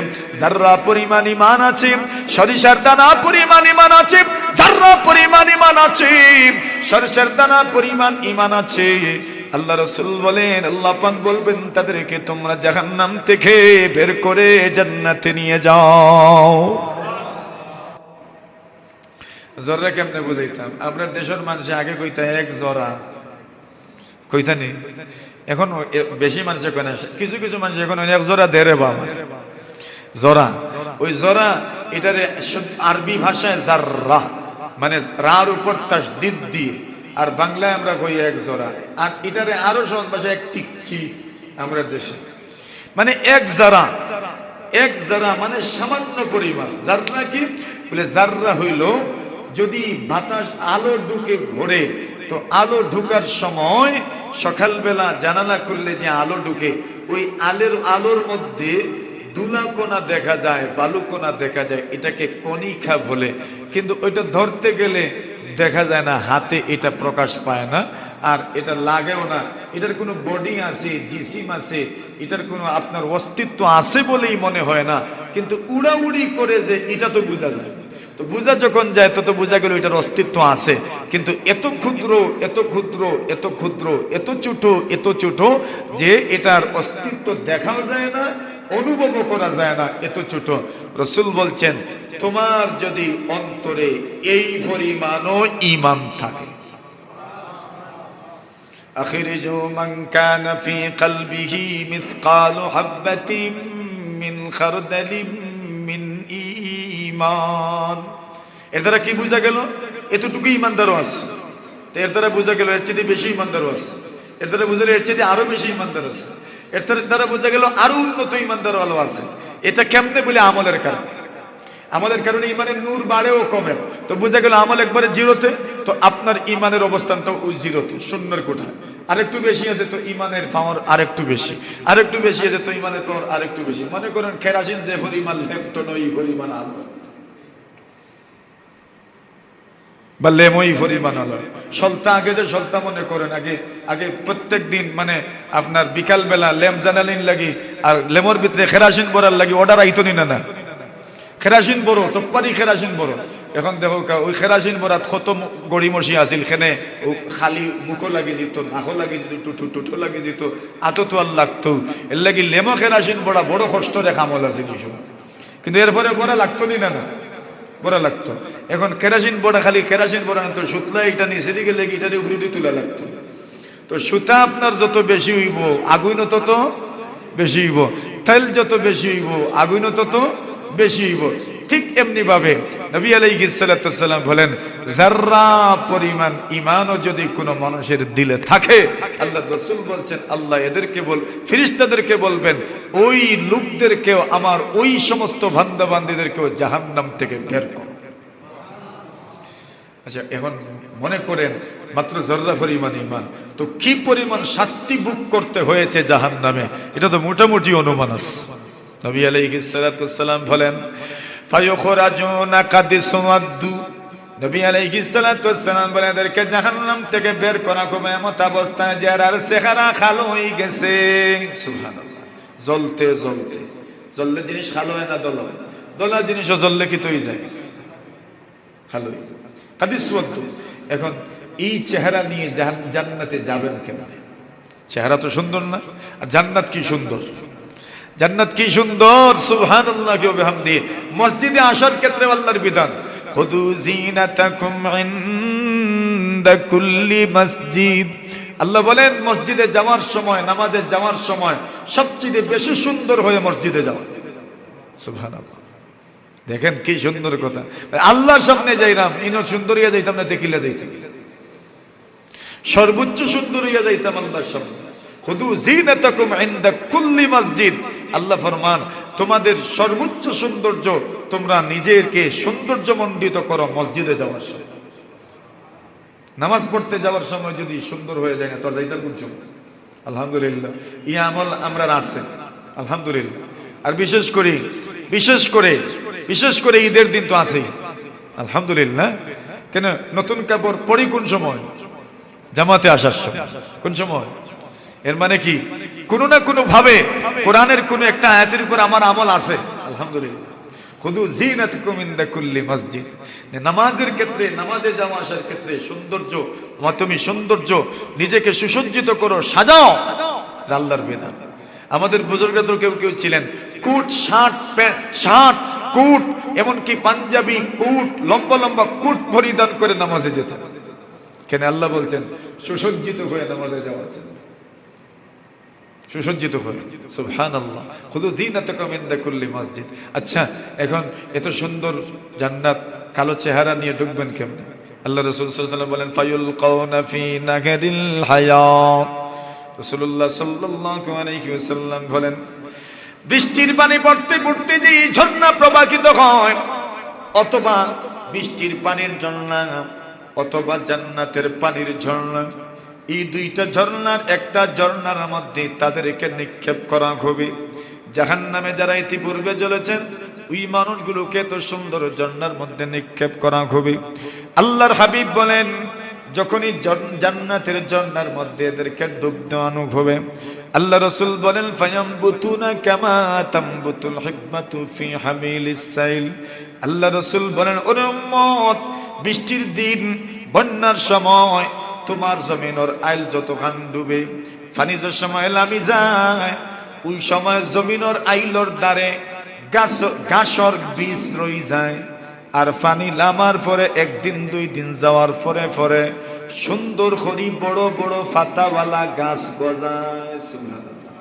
Speaker 1: যাররা পরিমাণ ঈমান আছে, সরিষার দানা পরিমাণ ঈমান আছে, যাররা পরিমাণ ঈমান আছে, সরিষার দানা পরিমাণ ঈমান আছে, আল্লাহ রাসূল বলেন, আল্লাহ পাক বলবেন তাদেরকে তোমরা জাহান্নাম থেকে বের করে জান্নাতে নিয়ে যাও। জরা কেমনে বুঝাইতাম? আপনার দেশের মানুষ আগে কইতা এক জরা, কইতা নি, এখন বেশি মানুষে কয় না, কিছু কিছু মানুষ এখন এক জরা দেরে বাবা জরা। ওই জরা এটারে আরবি ভাষায় জাররা, মানে রার উপর তাসদিদ দিয়ে, আর বাংলায় আমরা কই এক জরা। আর এটারে আরো সহজ ভাষায় এক টিক্কি আমরা দেশে, মানে এক জারা। এক জারা মানে সামান্য পরিমাণ। জাররা কি বলে? জাররা হইল যদি বাতাস আলো ঢুকে ঘরে, তো আলো ঢুকার সময় সকালবেলা জানালা খুললে যে আলো ঢুকে, ওই আলোর মধ্যে দুলাকোনা দেখা যায়, বালুকোনা দেখা যায়, এটাকে কণিকা বলে। কিন্তু ওইটা ধরতে গেলে দেখা যায় না, হাতে এটা প্রকাশ পায় না, আর এটা লাগেও না। এটার কোনো বডি আছে, জিসিম আছে, এটার কোনো আপনার অস্তিত্ব আছে বলেই মনে হয় না। কিন্তু উড়াউড়ি করে যে এটা তো বোঝা যায়। তো বোঝা যখন যায় তত বোঝা গেল এটার অস্তিত্ব আছে। কিন্তু এত ক্ষুদ্র, এত ক্ষুদ্র, এত ক্ষুদ্র, এত ছোট, এত ছোট যে এটার অস্তিত্ব দেখাও যায় না, অনুভবও করা যায় না, এত ছোট। রাসূল বলছেন, তোমার যদি অন্তরে এই পরিমাণও ঈমান থাকে, আখিরিজু মান কানা ফি কলবিহি মিসকালু হাববাতিন মিন খারদালিন মিন ঈমান। এর দ্বারা কি বোঝা গেল? এতটুকু ঈমানদারও আছে। তো এর দ্বারা বোঝা গেল এর চেয়ে বেশি ঈমানদারও আছে। এর দ্বারা বোঝা গেল এর চেয়ে আরো বেশি ঈমানদার আছে। এর দ্বারা বোঝা গেল আরো উন্নত ঈমানদার ভালো আছে। এটা কেমনে বলে? আমলের কারণে। আমলের কারণে ঈমানের নূর বাড়েও কমে। তো বোঝা গেল আমল একবারে জিরোতে, তো আপনার ঈমানের অবস্থানটা ওই জিরোতে, শূন্যের কোঠায়। আরেকটু বেশি আছে তো ঈমানের পাওয়ার আরেকটু বেশি, আরেকটু বেশি আছে তো ঈমানের পাওয়ার আরেকটু বেশি। মনে করেন কেরাসিন যে পরিমাণ লেপটন ওই পরিমাণ আলো, বা লেমই পরিমাণ আলো। সলতা আগে যে সলতা মনে করেন, আগে প্রত্যেক দিন মানে আপনার বিকাল বেলা লেম জানালিন লাগি আর লেমোর ভিতরে কেরাসিন ভরার লাগি অর্ডার আইতো নি না, কেরাসিন বড় টপ্পারি কেরাসিন বড়। এখন দেখো ওই কেরাসিন বরাত কত গড়িমসি আছিল, খেনে খালি মুখো লাগি দিত, নাকো লাগি দিত, টুটু লাগি দিত, আতো তো আর লাগতো। এর লাগি লেমো কেরাসিন বড়া বড় কষ্ট রে কামল আছে কিছু, কিন্তু এরপরে বড়া লাগতো নি না, বড়া লাগতো। এখন কেরাসিন বড়া খালি কেরাসিন বড়া তো সুতলা এটা নিচে দিকে লেগে এটার উপরে দিয়ে তুলা লাগতো। তো সুতা আপনার যত বেশি হইব আগুন তত বেশি হইব, তেল যত বেশি হইব আগুন তত বেশি হইব। ঠিক এমনি ভাবে নবী আলাইহিস সালাতু সালাম বলেন, যাররা পরিমাণ ঈমানও যদি কোনো মানুষের দিলে থাকে, আল্লাহ রাসূল বলছেন, আল্লাহ এদেরকে ফেরেশতাদেরকে বলবেন, ওই লোকদেরকেও, আমার ওই সমস্ত বান্দা বান্দীদেরকেও জাহান্নাম থেকে বের করো। আচ্ছা, এখন মনে করেন মাত্র যাররা পরিমাণ ঈমান, তো কি পরিমাণ শাস্তি ভোগ করতে হয়েছে জাহান্নামে, এটা তো মোটামুটি অনুমান আছে। নবী আলাইহিস সালাতু সালাম বলেন, ফায়ুখরাজুনা কাদ সুমাদ্দু, নবী আলাইহিস সালাতু সালাম বলেন এদেরকে জাহান্নাম থেকে বের করা হবে এমন অবস্থায় যার চেহারা কালো হয়ে গেছে। সুবহানাল্লাহ। জ্বলতে জ্বলতে, জ্বললে জিনিস কালো হয় না দলা, দলা জিনিসও জ্বললে কি তৈরি যায়, কালো হয়ে যায়। কাদ সুমাদ্দু। এখন এই চেহারা নিয়ে জান্নাতে যাবেন কেমনে? চেহারা তো সুন্দর না, আর জান্নাত কি সুন্দর, জান্নাত কি সুন্দর। সুবহানাল্লাহি ওয়া বিহামদিহি। মসজিদে আসার ক্ষেত্রে আল্লাহর বিধান, খুদু জিনাতাকুম ইনদা কুল্লি মসজিদ। আল্লাহ বলেন মসজিদে যাওয়ার সময়, নামাজে যাওয়ার সময় সবচেয়ে বেশি সুন্দর হয়ে মসজিদে যাওয়া। সুবহানাল্লাহ। দেখেন কি সুন্দর কথা। আল্লাহর সামনে যাইলাম, ইনো সুন্দর হইয়া যাইতাম না, দেখিলে যাইতাম সর্বোচ্চ সুন্দর হইয়া যাইতাম আল্লাহর সামনে। খুদু জিনাতাকুম ইনদা কুল্লি মসজিদ। আল্লাহ ফরমান, তোমাদের সর্বোচ্চ সৌন্দর্য তোমরা নিজেকে সৌন্দর্যমণ্ডিত করো মসজিদে যাওয়ার সময়। নামাজ পড়তে যাওয়ার সময় যদি সুন্দর হয়ে যায় না, তো যাইতাম কোন সময়? আলহামদুলিল্লাহ, এই আমল আমরা আছে আলহামদুলিল্লাহ। আর বিশেষ করে ঈদের দিন তো আছেই আলহামদুলিল্লাহ। কেন নতুন কাপড় পরি কোন সময়? জামাতে আসার সময়। কোন সময়? এর মানে কি, কোনো না কোনো ভাবে কোরআনের কোন একটা আয়াতের উপর আমার আমল আছে, আলহামদুলিল্লাহ। খুদু জিনাতাকুম ইনদা কুল্লি মসজিদ। নামাজের ক্ষেত্রে, নামাজে যাওয়া আসার ক্ষেত্রে সৌন্দর্য, তুমি সৌন্দর্য নিজেকে সুসজ্জিত করো, সাজাও, আল্লাহর বিধান। আমাদের বুজুর্গরা তো কেউ কেউ ছিলেন কোট শার্ট কোট, এমনকি পাঞ্জাবি কোট, লম্বা লম্বা কোট পরিধান করে নামাজে যেতেন। কেন? আল্লাহ বলছেন সুসজ্জিত হয়ে নামাজে যাওয়ার জন্য, সুসজ্জিত হয়ে। সুবহানাল্লাহ। খুদু জিনাতাকুম ইনদা কুল্লি মসজিদ। আচ্ছা, এখন এত সুন্দর জান্নাত, কালো চেহারা নিয়ে ঢুকবেন কেমনে? আল্লাহ রাসূল সাল্লাল্লাহু আলাইহি ওয়াসাল্লাম বলেন ফায়ুলকাউনা ফি নাহরিল হায়াত। রাসূলুল্লাহ সাল্লাল্লাহু আলাইহি ওয়াসাল্লাম বলেন, বৃষ্টির পানি পড়তে পড়তে যে ঝর্ণা প্রবাহিত হয়, অথবা বৃষ্টির পানির ঝর্ণা অথবা জান্নাতের পানির ঝর্ণা, এই দুইটা ঝর্ণার একটা ঝর্ণার মধ্যে তাদেরকে নিক্ষেপ করা হবে। জাহান্নামে যারা ইতিপূর্বে জ্বলেছেন, ওই মানুষগুলোকে তো সুন্দর ঝর্ণার মধ্যে নিক্ষেপ করা হবে। আল্লাহর হাবিব বলেন, যখনই জান্নাতের ঝর্ণার মধ্যে এদেরকে ডুব দেওয়ানো হবে, আল্লাহ রাসূল বলেন ফায়ামবুতুনা কামা তামবুতুল হিকমাতু ফি হামিলিস সাইল। আল্লাহ রাসূল বলেন, ওরে উম্মত, বৃষ্টির দিন, বন্যার সময় তোমার জমিনের আইল যতখান ডুবে, পানি যে সময় লামি যায়, ওই সময় জমিনের আইলর দ্বারে ঘাসর বীজ রই যায়। আর পানি লামার পরে একদিন দুই দিন যাওয়ার পরে পরে সুন্দর করি বড় বড় পাতাওয়ালা গাছ গজায়। সুবহানাল্লাহ।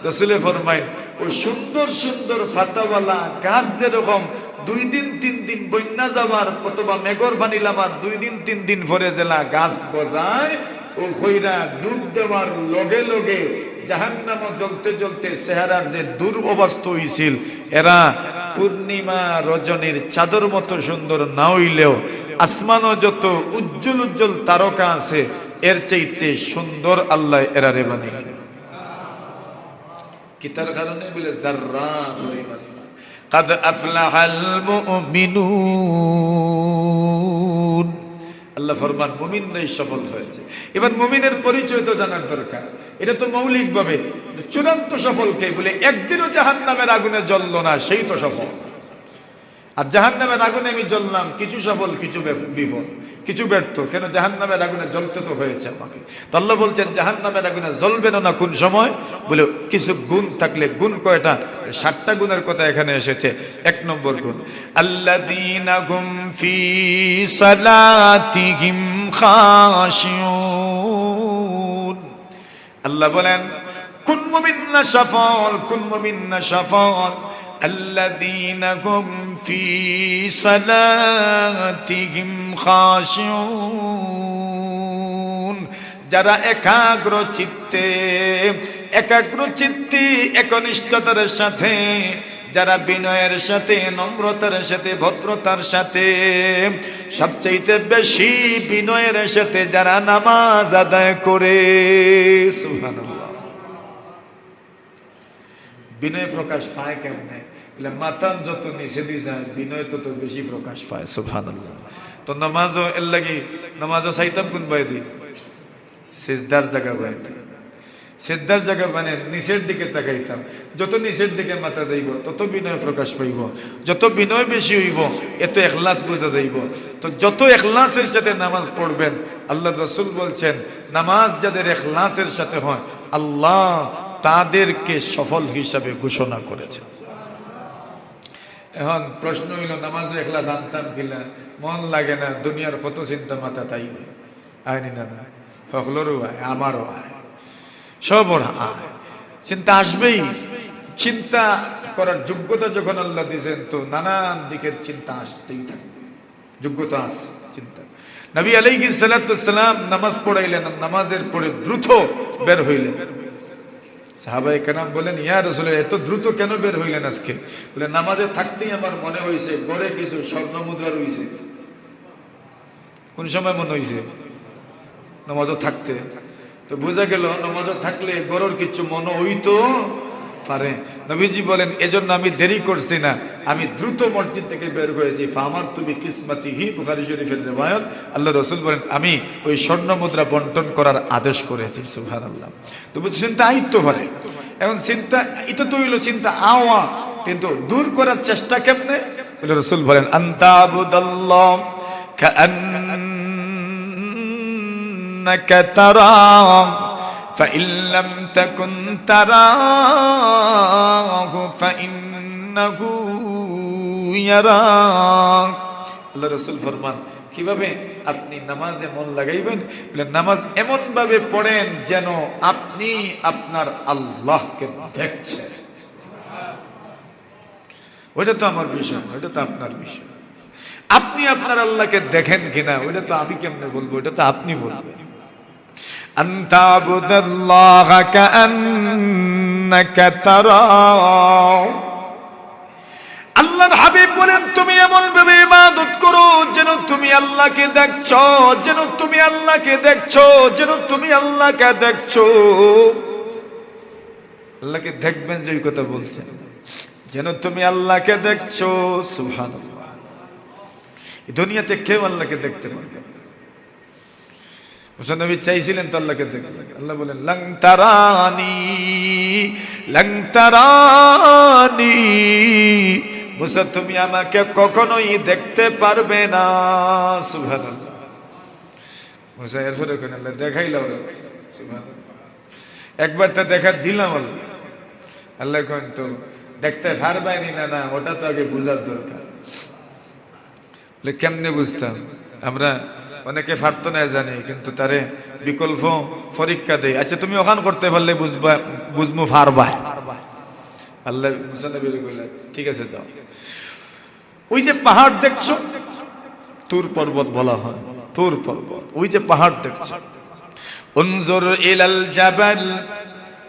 Speaker 1: রাসূলে ফরমায়, ওই সুন্দর সুন্দর পাতাওয়ালা গাছ যেরকম দুই দিন তিন দিন বন্যা যাওয়ার অথবা মেঘর পানি লামার দুই দিন তিন দিন ভরে জেলা গাছ গজায়, ও খৈরা ডুব দেওয়ার লগে লগে জাহান্নাম জ্বলতে জ্বলতে চেহারার যে দুরবস্থা হইছিল, এরা পূর্ণিমা রজনীর চাদর মতো সুন্দর না হইলেও আসমানও যত উজ্জ্বল উজ্জ্বল তারকা আছে, এর চাইতে সুন্দর আল্লাহ এরা রে বানাই। কিতার কারণে বলে জাররাত قد أفلح المؤمنون। আল্লাহ ফরমান মুমিনরাই সফল হয়েছে। এবার মুমিনের পরিচয় তো জানার দরকার, এটা তো মৌলিক ভাবে। চূড়ান্ত সফল কে? বলে একদিনও জাহান্নামের আগুনে জ্বললো না, সেই তো সফল। আর জাহান্নামের আগুনে আমি জ্বললাম, কিছু সফল কিছু বিফল, কিছু ব্যর্থ। কেন? জাহান্নামের আগুনে জ্বলতে তো হয়েছে আমাকে। তো আল্লাহ বলছেন জাহান্নামের আগুনে জ্বলবেন না কোন সময়? বলে কিছু গুণ থাকলে। গুণ কয়টা? 7টা গুণের কথা এখানে এসেছে। 1 নম্বর গুণ, আল্লাযীনা হুম ফি সালাতিহিম খাশিউন। আল্লাহ বলেন কোন মুমিন না সফল, কোন মুমিন না সফল? الذين هم في صلاتهم خاشعون। যারা একাগ্র চিত্তে একনিষ্ঠতার সাথে, যারা বিনয়ের সাথে, নম্রতার সাথে, ভদ্রতার সাথে, সবচেয়ে বেশি বিনয়ের সাথে যারা নামাজ আদায় করে। সুবহানাল্লাহ। বিনয় প্রকাশ পায় কেমনে? মাতান যত নিচে দিয়ে যায়, বিনয় তত বেশি প্রকাশ পায়। সুবহানাল্লাহ। তো নামাজও এর লাগি, নামাজও চাইতাম কোন বাইদি? সিজদার জায়গা বাইদি, সিজদার জায়গা মানে নিচের দিকে তাকাইতাম। যত নিচের দিকে মাথা যাইব তত বিনয় প্রকাশ পাইব, যত বিনয় বেশি হইব এত ইখলাস বোঝা যাইব। তো যত ইখলাসের সাথে নামাজ পড়বেন, আল্লাহ রাসূল বলছেন নামাজ যাদের ইখলাসের সাথে হয়, আল্লাহ তাদেরকে সফল হিসাবে ঘোষণা করেছে। এখন প্রশ্ন হইল, নামাজ ইখলাস আনতাম কিনা? মন লাগে না, দুনিয়ার কত চিন্তা মাথা তাই আয়নি না, না সকলেরও আয়, আমারও আয়, সবর আয়, চিন্তা আসবেই। চিন্তা করার যোগ্যতা যখন আল্লাহ দিয়েছেন, তো নানান দিকের চিন্তা আসতেই থাকবে। যোগ্যতা আস চিন্তা। নবী আলাইহিস সালাতু ওয়াস সালাম নামাজ পড়াইলেন, নামাজের পরে দ্রুত বের হইলেন। সাহাবায়ে কেরাম বলেন, ইয়া রাসূলুল্লাহ, এত দ্রুত কেন বের হইলেন আজকে? বলে নামাজে থাকতেই আমার মনে হয়েছে গড়ে কিছু স্বর্ণ মুদ্রা রয়েছে। কোন সময় মনে হয়েছে? নামাজও থাকতে। তো বোঝা গেল নামাজও থাকলে গড়ের কিছু মনে হইতো, পারে। নবীজি বলেন এজন্য আমি দেরি করছি না, আমি দ্রুত মসজিদ থেকে বের হয়েছি। ফামার তুমি কিসমাতিহি, বুখারী শরীফের রিওয়ায়াত। আল্লাহ রাসূল বলেন আমি ওই স্বর্ণ মুদ্রা বন্টন করার আদেশ করেছি। সুবহানাল্লাহ। তো চিন্তা আইতো পারে, এখন চিন্তা এটা তো হইলো চিন্তা আওয়া, কিন্তু দূর করার চেষ্টা কেমনে? রাসূল বলেন আনতাবুদাল্লাহ কাআন্নাকা তারাহু ফাইন লাম তাকুন তারাহু ফাইন্নাহু ইয়ারাক। আল্লাহ রাসূল ফরমান কিভাবে আপনি নামাজে মন লাগাইবেন? বলে নামাজ এমন ভাবে পড়েন যেন আপনি আপনার আল্লাহকে দেখছেন। ওইটা তো আমার বিষয়, ওইটা তো আপনার বিষয়। আপনি আপনার আল্লাহকে দেখেন কিনা ওইটা তো আমি কেমনে বলবো, ওইটা তো আপনি বলবেন। আনতাবুদাল্লাহা কাআন্নাকা তারাহু, আল্লাহর হাবিব বলেন তুমি এমন ভাবে ইবাদত করো যেন তুমি আল্লাহকে দেখছো, যেন তুমি আল্লাহকে দেখছো, যেন তুমি আল্লাহকে দেখছো। আল্লাহকে দেখবেন যে কথা বলছেন, যেন তুমি আল্লাহকে দেখছো। সুবহানাল্লাহ। এই দুনিয়াতে কেউ আল্লাহকে দেখতে পারবে না। মুসা নবী চাইছিলেন তো আল্লাহকে দেখতে, আল্লাহ বলেন লং তারানি লং তারানি, মুসা তুমি আমাকে কখনোই দেখতে পারবে না। সুবহানাল্লাহ। মুসা এরপরে কোন আল্লাহ দেখাইলো, সুবহানাল্লাহ, একবার তো দেখা দিলাম আল্লাহ। আল্লাহ কোন তো দেখতে পারবাইনি না, না ওটা তো আগে বুঝার দরকার। বলে কেমনে বুঝতাম? আমরা অনেকে পারতো না জানি, কিন্তু তারে বিকল্প পরীক্ষা দেয়। আচ্ছা তুমি ওখান করতে পারলে বুঝবা, বুঝমু পারবা। আল্লাহ মুসা নবীকে কইলেন ঠিক আছে যাও। ওই যে পাহাড় দেখছো, তুর পর্বত বলা হয়, তুর পর্বত, ওই যে পাহাড় দেখছো, উনজুর ইলাল জাবাল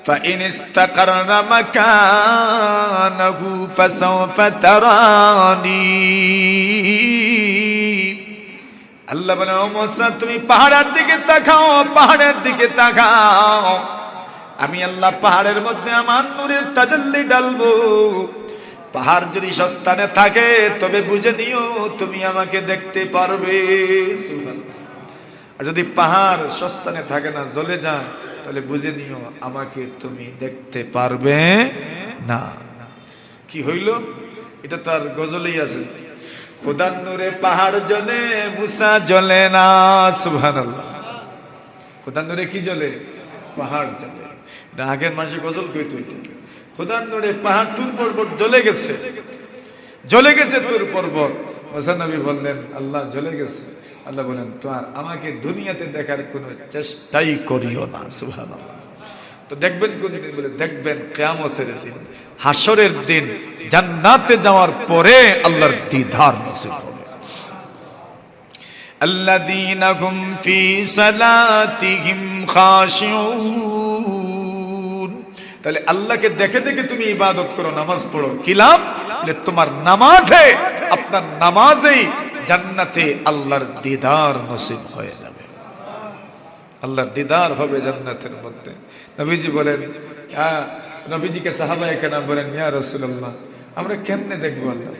Speaker 1: ফাইন ইসতাকাররা মাকানাহু ফাসাওফা তারানি। আল্লাহ বলে ও মুসা তুমি পাহাড়ের দিকে তাকাও, পাহাড়ের দিকে তাকাও, আমি আল্লাহ পাহাড়ের মধ্যে আমার নূরের তাজাল্লি ডালবো। পাহাড় যদি সস্তানে থাকে তবে বুঝে নিও তুমি আমাকে দেখতে পারবে। আর যদি পাহাড় সস্তানে থাকে না, জ্বলে যায়, তাহলে বুঝে নিও আমাকে তুমি দেখতে পারবে না। কি হইল? এটা তো আর গজলেই আছে, খোদার নূরে পাহাড় জ্বলে মুসা জ্বলে না। সুবহানাল্লাহ। খোদার নূরে কি জ্বলে? পাহাড় জ্বলে। আগের মানুষের গজল কইতো এটা, খোদার নূরে পাহাড় তুর পর্বত জ্বলে গেছে, জ্বলে গেছে তুর পর্বত। মুসা নবী বললেন আল্লাহ জ্বলে গেছে। আল্লাহ বলেন তো আর আমাকে দুনিয়াতে দেখার কোনো চেষ্টাই করিও না। সুবহানাল্লাহ। তো দেখবেন কোন দিন? বলে দেখবেন কিয়ামতের দিন, হাসরের দিন, জান্নাতে যাওয়ার পরে আল্লাহর দিদার নসিব হবে। আল্লাযীনা হুম ফি সালাতিহিম খাশিউন। তাহলে আল্লাহকে দেখে দেখে তুমি ইবাদত করো, নামাজ পড়ো, কি লাভ? তোমার নামাজে, আপনার নামাজেই জান্নাতে আল্লাহর দিদার নসিব হয়ে যাবে। আল্লাহর দিদার হবে জান্নাতের মধ্যে। নবীজি বলেন, নবীজিকে সাহাবায়ে কেরাম বলেন ইয়া রাসূলুল্লাহ আমরা কেমনে দেখবো আল্লাহ?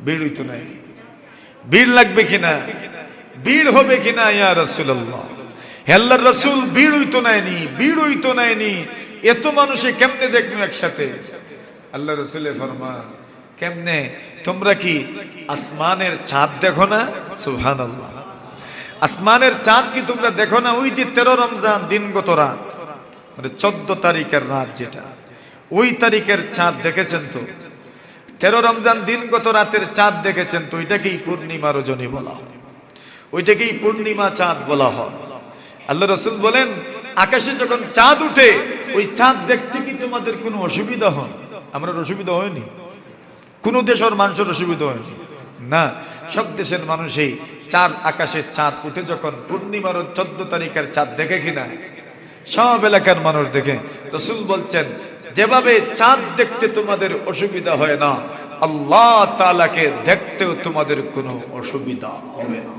Speaker 1: ভিড় হইতো নাই, ভিড় লাগবে কিনা, ভিড় হবে কিনা ইয়া রাসূলুল্লাহ? হে আল্লাহর রাসূল ভিড় হইতো নাইনি, ভিড় হইতো নাইনি, এত মানুষে কেমনে দেখবো একসাথে? আল্লাহ রাসূল ফরমান কেমনে? তোমরা কি আসমানের চাঁদ দেখো না? সুবহানাল্লাহ। আসমানের চাঁদ কি তোমরা দেখো না? ওই যে 13 রমজান দিনগত রাত, মানে 14 তারিখের রাত যেটা, ওই তারিখের চাঁদ দেখেছেন তো? 13 রমজান দিনগত রাতের চাঁদ দেখেছেন তো? ওইটাকেই পূর্ণিমা রজনী বলা হয়, ওইটাকেই পূর্ণিমা চাঁদ বলা হয়। আল্লাহ রাসূল বলেন আকাশে যখন চাঁদ উঠে ওই চাঁদ দেখতে কি তোমাদের কোনো অসুবিধা হয়? আমরা অসুবিধা হয়নি, কোন দেশের মানুষের অসুবিধা হয়নি না। সব দেশের মানুষই চাঁদ, আকাশে চাঁদ উঠে যখন পূর্ণিমার 14 তারিখের চাঁদ দেখে কিনা, সব এলাকার মানুষ দেখে। রাসূল বলছেন যেভাবে চাঁদ দেখতে তোমাদের অসুবিধা হয় না, আল্লাহ তাআলাকে দেখতেও তোমাদের কোনো অসুবিধা হবে না।